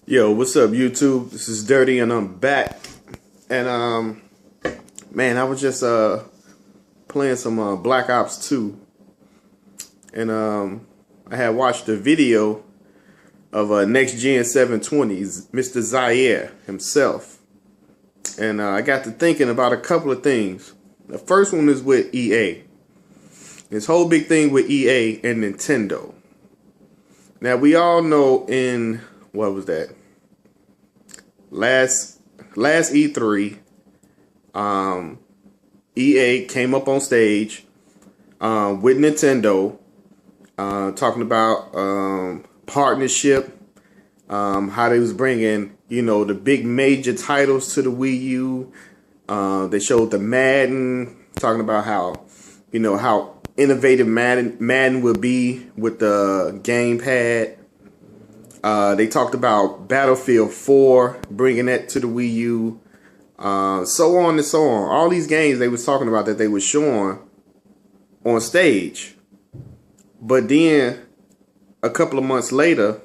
Yo, what's up, YouTube? This is Dirty, and I'm back. And man, I was just playing some Black Ops 2, and I had watched a video of Next Gen 720's Mr. Zaire himself, and I got to thinking about a couple of things. The first one is with EA. This whole big thing with EA and Nintendo. Now we all know in what was that? Last E3, EA came up on stage with Nintendo, talking about partnership, how they was bringing, the big major titles to the Wii U. They showed the Madden, talking about how, how innovative Madden would be with the gamepad. They talked about Battlefield 4, bringing that to the Wii U, so on and so on. All these games they was talking about that they were showing on stage. But then, a couple of months later,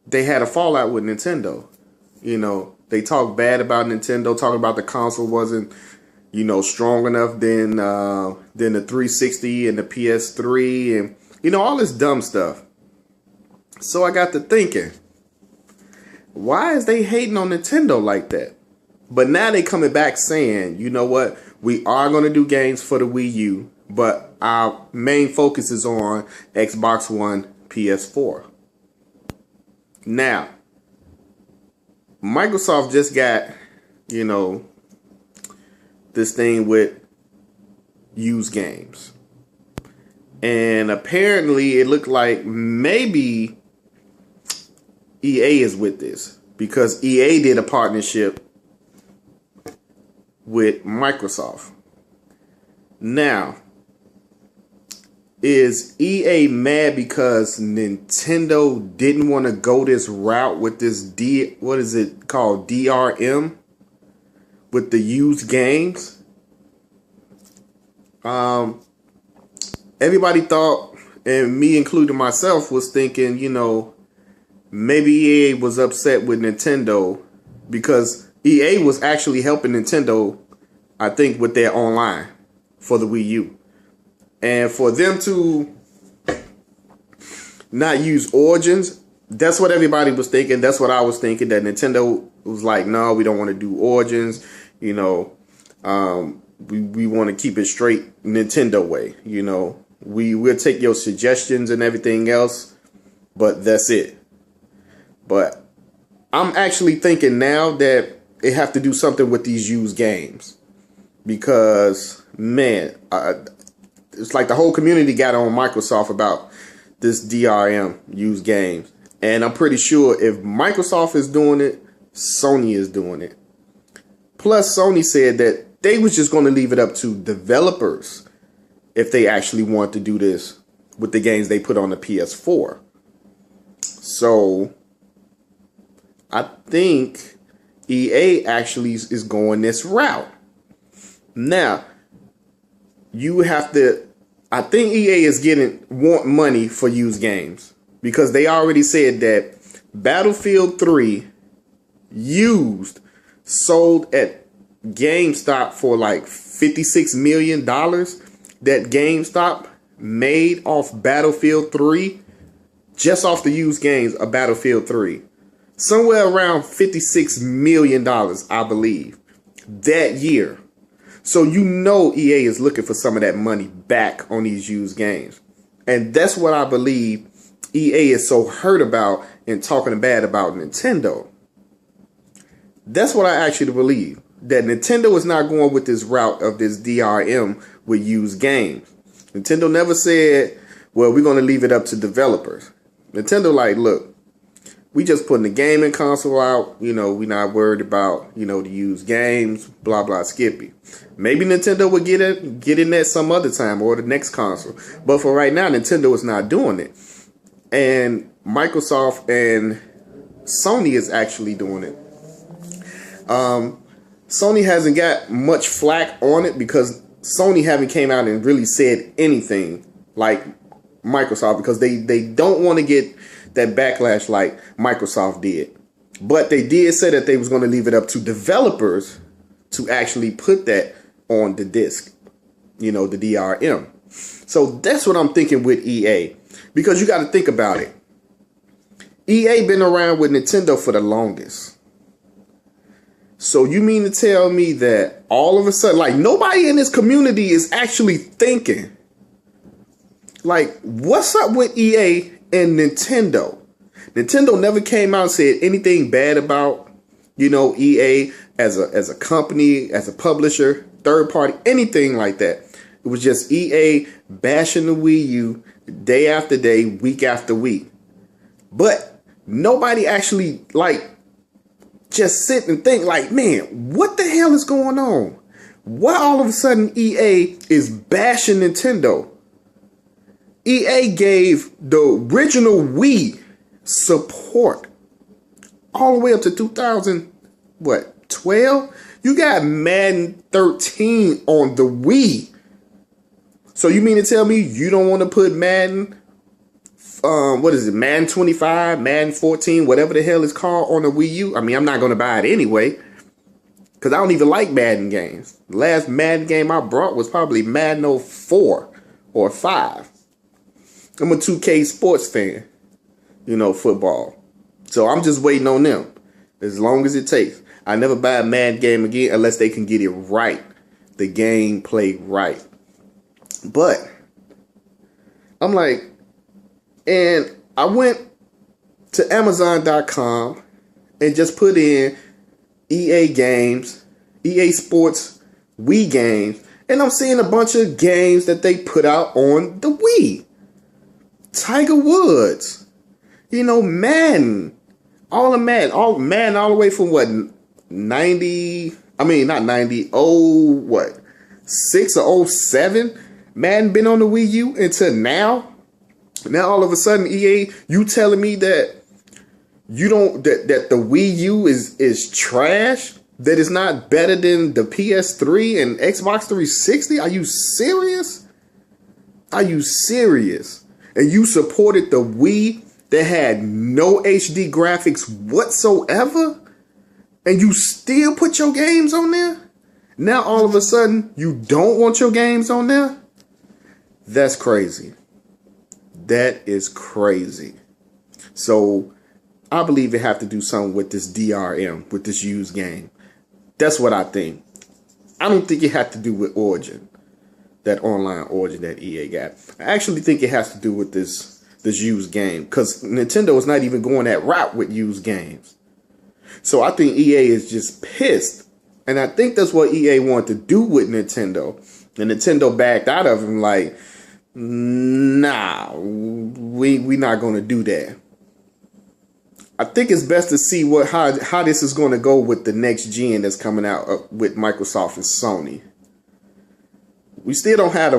they had a fallout with Nintendo. They talked bad about Nintendo, talking about the console wasn't, strong enough than the 360 and the PS3, and, all this dumb stuff. So I got to thinking, why is they hating on Nintendo like that? But now they coming back saying, you know what, we are going to do games for the Wii U, but our main focus is on Xbox One, PS4. Now, Microsoft just got, this thing with used games. And apparently it looked like maybe EA is with this, because EA did a partnership with Microsoft. Now, is EA mad because Nintendo didn't want to go this route with this what is it called, DRM, with the used games? Everybody thought, and me including myself, was thinking, maybe EA was upset with Nintendo because EA was actually helping Nintendo, I think, with their online for the Wii U. And for them to not use Origins, that's what everybody was thinking. That's what I was thinking, that Nintendo was like, no, we don't want to do Origins. We want to keep it straight Nintendo way. We'll take your suggestions and everything else, but that's it. But I'm actually thinking now that they have to do something with these used games, because, man, it's like the whole community got on Microsoft about this DRM used games. And I'm pretty sure if Microsoft is doing it, Sony is doing it. Plus, Sony said that they was just going to leave it up to developers if they actually want to do this with the games they put on the PS4. So I think EA actually is going this route. Now, you have to, I think EA is want money for used games, because they already said that Battlefield 3 used sold at GameStop for like $56 million that GameStop made off Battlefield 3, just off the used games of Battlefield 3. Somewhere around $56 million, I believe, that year. So EA is looking for some of that money back on these used games. And that's what I believe EA is so hurt about and talking bad about Nintendo. That's what I actually believe, that Nintendo is not going with this route of this DRM with used games. Nintendo never said, well, we're going to leave it up to developers. Nintendo like, look, we just putting the gaming console out. We're not worried about, the used games, blah, blah, skippy. Maybe Nintendo would get in that some other time, or the next console. But for right now, Nintendo is not doing it. And Microsoft and Sony is actually doing it. Sony hasn't got much flack on it because Sony haven't came out and really said anything. Like, Microsoft because they don't want to get that backlash like Microsoft did. But they did say that they was going to leave it up to developers to actually put that on the disc, the DRM. So that's what I'm thinking with EA, because you got to think about it. EA been around with Nintendo for the longest. So you mean to tell me that all of a sudden, like, nobody in this community is actually thinking, like, what's up with EA and Nintendo? Nintendo never came out and said anything bad about, EA as a company, as a publisher, third party, anything like that. It was just EA bashing the Wii U day after day, week after week. But nobody actually, like, just sit and think like, man, what the hell is going on? Why all of a sudden EA is bashing Nintendo? EA gave the original Wii support all the way up to 2012. You got Madden 13 on the Wii. So you mean to tell me you don't want to put Madden, Madden 25, Madden 14, whatever the hell it's called, on the Wii U? I mean, I'm not going to buy it anyway, because I don't even like Madden games. The last Madden game I brought was probably Madden 04 or 5. I'm a 2K sports fan, football. So I'm just waiting on them as long as it takes. I never buy a Madden game again unless they can get it right, the gameplay right. But I'm like, and I went to Amazon.com and just put in EA games, EA Sports Wii games, and I'm seeing a bunch of games that they put out on the Wii. Tiger Woods, Madden, all the Madden all the way from what, 90, I mean not 90, 6 or 07, Madden been on the Wii U until now. Now all of a sudden EA, you telling me that you don't, that the Wii U is trash, that it's not better than the PS3 and Xbox 360? Are you serious? Are you serious? And you supported the Wii that had no HD graphics whatsoever, and you still put your games on there? Now all of a sudden you don't want your games on there? That's crazy. That is crazy. So I believe it have to do something with this DRM, with this used game. That's what I think. I don't think it had to do with Origin, that online Origin that EA got. I actually think it has to do with this used game, because Nintendo is not even going that route with used games. So I think EA is just pissed. And I think that's what EA wanted to do with Nintendo. And Nintendo backed out of him like, nah, we not going to do that. I think it's best to see how this is going to go with the next gen that's coming out with Microsoft and Sony. We still don't have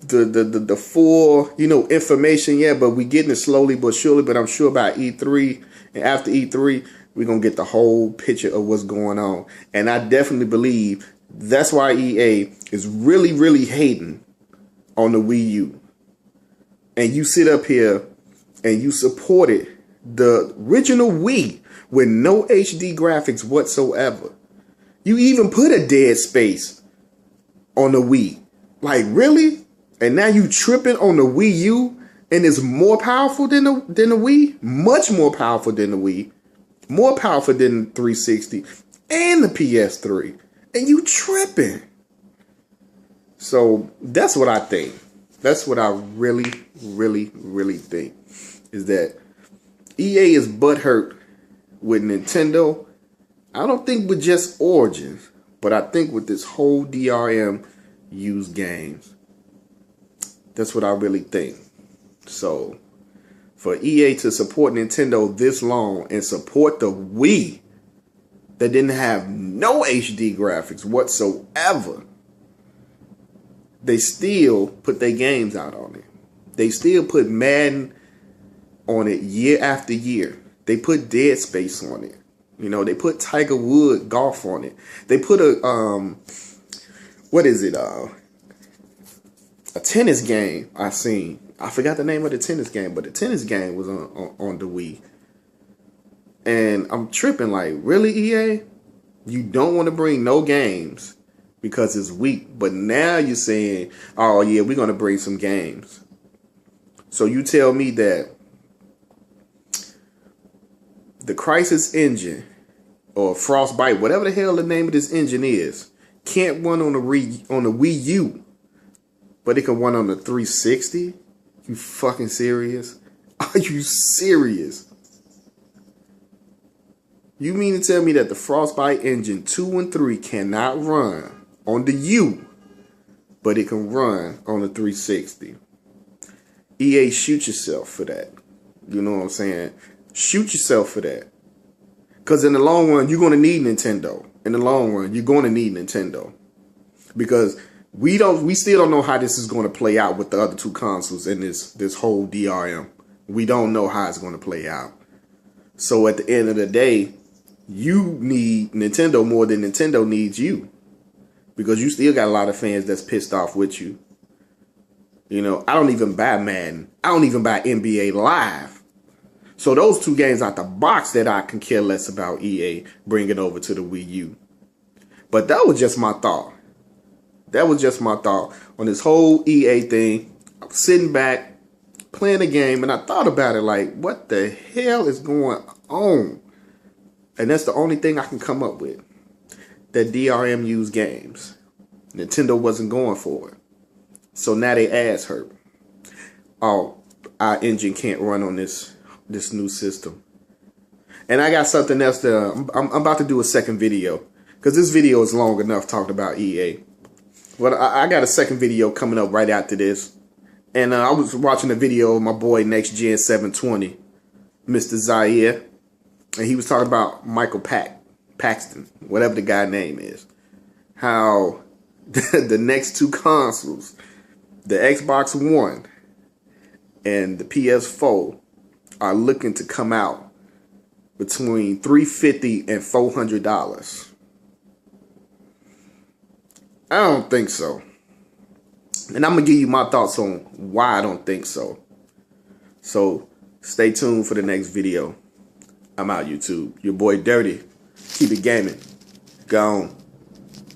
the full, information yet, but we're getting it slowly but surely. But I'm sure by E3 and after E3, we're going to get the whole picture of what's going on. And I definitely believe that's why EA is really, really hating on the Wii U. And you sit up here and you supported the original Wii with no HD graphics whatsoever. You even put a Dead Space on the Wii. Like, really? And now you tripping on the Wii U, and it's more powerful than the Wii? Much more powerful than the Wii. More powerful than the 360 and the PS3. And you tripping. So that's what I think. That's what I really, really, really think. Is that EA is butthurt with Nintendo. I don't think with just Origins, but I think with this whole DRM used games. That's what I really think. So for EA to support Nintendo this long and support the Wii that didn't have no HD graphics whatsoever, they still put their games out on it. They still put Madden on it year after year. They put Dead Space on it. They put Tiger Woods Golf on it. They put a what is it? A tennis game I seen I forgot the name of the tennis game, but the tennis game was on the Wii. And I'm tripping like, really, EA? You don't want to bring no games because it's weak. But now you're saying, oh, yeah, we're going to bring some games. So you tell me that the Crysis engine or Frostbite, whatever the hell the name of this engine is, can't run on the Wii U, but it can run on the 360? You fucking serious? Are you serious? You mean to tell me that the Frostbite engine 2 and 3 cannot run on the U, but it can run on the 360? EA, shoot yourself for that. You know what I'm saying? Shoot yourself for that. Because in the long run, you're going to need Nintendo. In the long run, you're going to need Nintendo. Because we still don't know how this is going to play out with the other two consoles in this whole DRM. We don't know how it's going to play out. So at the end of the day, you need Nintendo more than Nintendo needs you. Because you still got a lot of fans that's pissed off with you. You know, I don't even buy Madden. I don't even buy NBA Live. So those two games out the box that I can care less about EA bringing over to the Wii U. But that was just my thought. That was just my thought on this whole EA thing. I was sitting back, playing the game, and I thought about it like, what the hell is going on? And that's the only thing I can come up with. That DRM used games. Nintendo wasn't going for it. So now they ass hurt. Oh, our engine can't run on this new system. And I got something else that I'm about to do a second video. Because this video is long enough talking about EA. But I got a second video coming up right after this. And I was watching a video of my boy Next Gen 720, Mr. Zaire. And he was talking about Michael Paxton, whatever the guy's name is. How the next two consoles, the Xbox One and the PS4, are looking to come out between $350 and $400. I don't think so. And I'm going to give you my thoughts on why I don't think so. So stay tuned for the next video. I'm out, YouTube. Your boy Dirty. Keep it gaming. Gone.